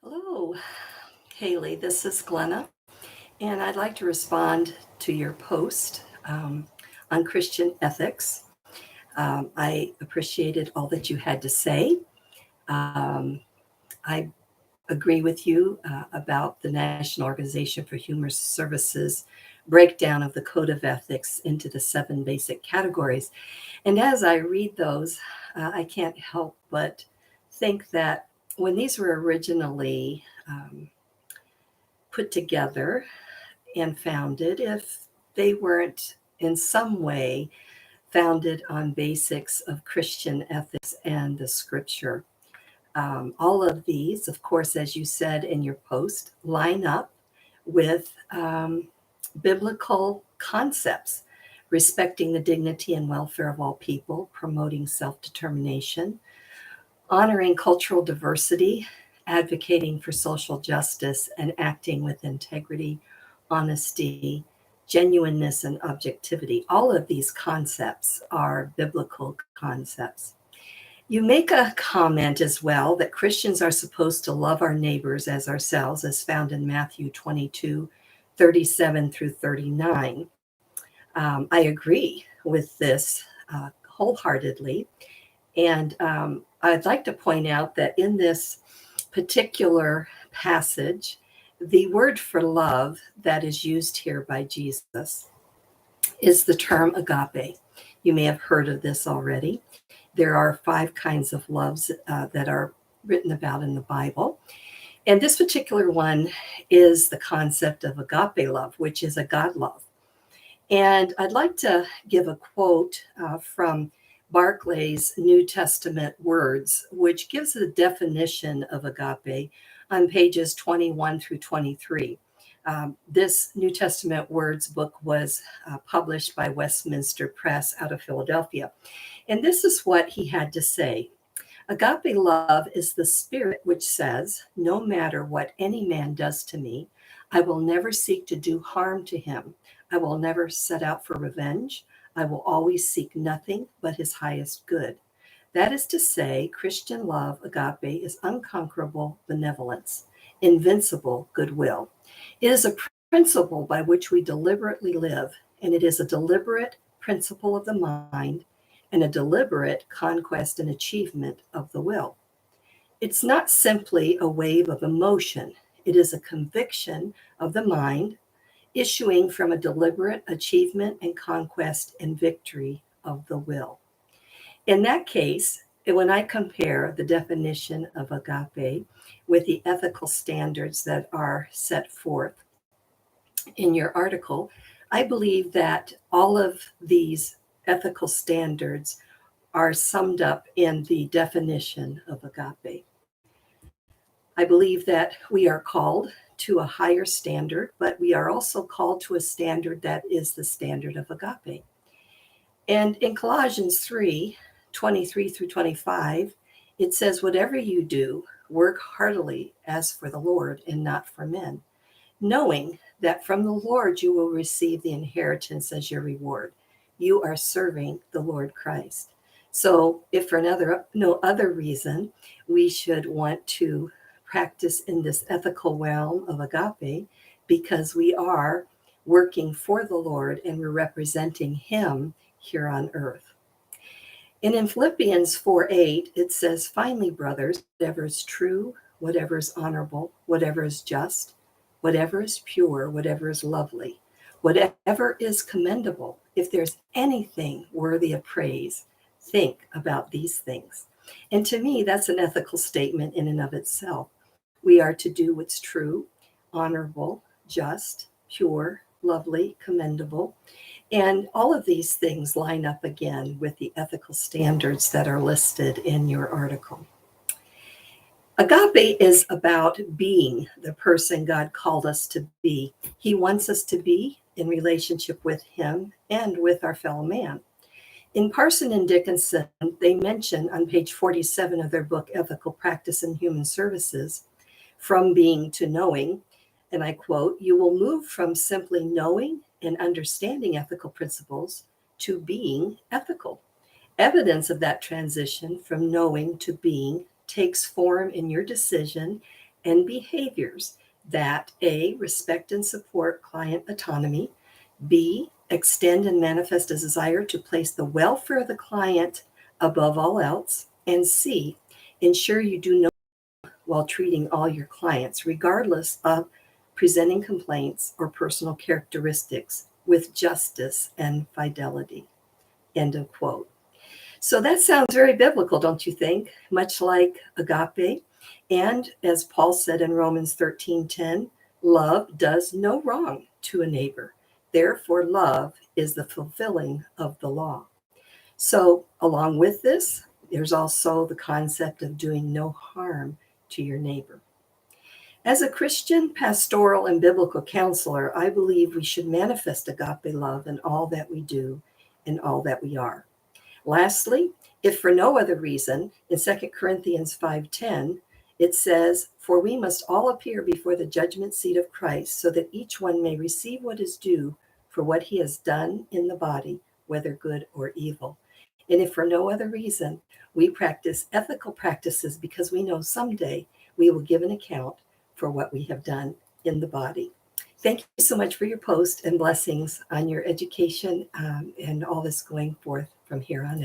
Hello, Haley. This is Glenna, and I'd like to respond to your post on Christian ethics. I appreciated all that you had to say. Um, I agree with you about the National Organization for Human Services breakdown of the Code of Ethics into the seven basic categories. And as I read those, I can't help but think that when these were originally put together and founded, if they weren't in some way founded on basics of Christian ethics and the scripture. All of these, of course, as you said in your post, line up with biblical concepts, respecting the dignity and welfare of all people, promoting self determination, honoring cultural diversity, advocating for social justice, and acting with integrity, honesty, genuineness, and objectivity. All of these concepts are biblical concepts. You make a comment as well that Christians are supposed to love our neighbors as ourselves, as found in Matthew 22:37 through 39. I agree with this wholeheartedly. And I'd like to point out that in this particular passage, the word for love that is used here by Jesus is the term agape. You may have heard of this already. There are five kinds of loves that are written about in the Bible. And this particular one is the concept of agape love, which is a God love. And I'd like to give a quote from Barclay's New Testament Words, which gives a definition of agape on pages 21 through 23. This New Testament Words book was published by Westminster Press out of Philadelphia. And this is what he had to say. Agape love is the spirit which says, no matter what any man does to me, I will never seek to do harm to him. I will never set out for revenge. I will always seek nothing but his highest good. That is to say, Christian love, agape, is unconquerable benevolence, invincible goodwill. It is a principle by which we deliberately live, and it is a deliberate principle of the mind and a deliberate conquest and achievement of the will. It's not simply a wave of emotion, it is a conviction of the mind issuing from a deliberate achievement and conquest and victory of the will. In that case, when I compare the definition of agape with the ethical standards that are set forth in your article, I believe that all of these ethical standards are summed up in the definition of agape. I believe that we are called to a higher standard, but we are also called to a standard that is the standard of agape. And in Colossians 3:23 through 25, it says, whatever you do, work heartily as for the Lord and not for men, knowing that from the Lord you will receive the inheritance as your reward. You are serving the Lord Christ. So if for no other reason, we should want to practice in this ethical realm of agape because we are working for the Lord and we're representing him here on earth. And in Philippians 4:8, it says, finally, brothers, whatever is true, whatever is honorable, whatever is just, whatever is pure, whatever is lovely, whatever is commendable, if there's anything worthy of praise, think about these things. And to me, that's an ethical statement in and of itself. We are to do what's true, honorable, just, pure, lovely, commendable. And all of these things line up again with the ethical standards that are listed in your article. Agape is about being the person God called us to be. He wants us to be in relationship with him and with our fellow man. In Parson and Dickinson, they mention on page 47 of their book, Ethical Practice in Human Services, From Being to Knowing, and I quote, you will move from simply knowing and understanding ethical principles to being ethical. Evidence of that transition from knowing to being takes form in your decision and behaviors that A, respect and support client autonomy, B, extend and manifest a desire to place the welfare of the client above all else, and C, ensure you do no while treating all your clients, regardless of presenting complaints or personal characteristics, with justice and fidelity. End of quote. So that sounds very biblical, don't you think? Much like agape. And as Paul said in Romans 13:10, love does no wrong to a neighbor. Therefore, love is the fulfilling of the law. So, along with this, there's also the concept of doing no harm to your neighbor. As a Christian, pastoral, and biblical counselor, I believe we should manifest agape love in all that we do and all that we are. Lastly, if for no other reason, in 2 Corinthians 5:10, it says, "For we must all appear before the judgment seat of Christ, so that each one may receive what is due for what he has done in the body, whether good or evil." And if for no other reason, we practice ethical practices because we know someday we will give an account for what we have done in the body. Thank you so much for your post, and blessings on your education and all this going forth from here on out.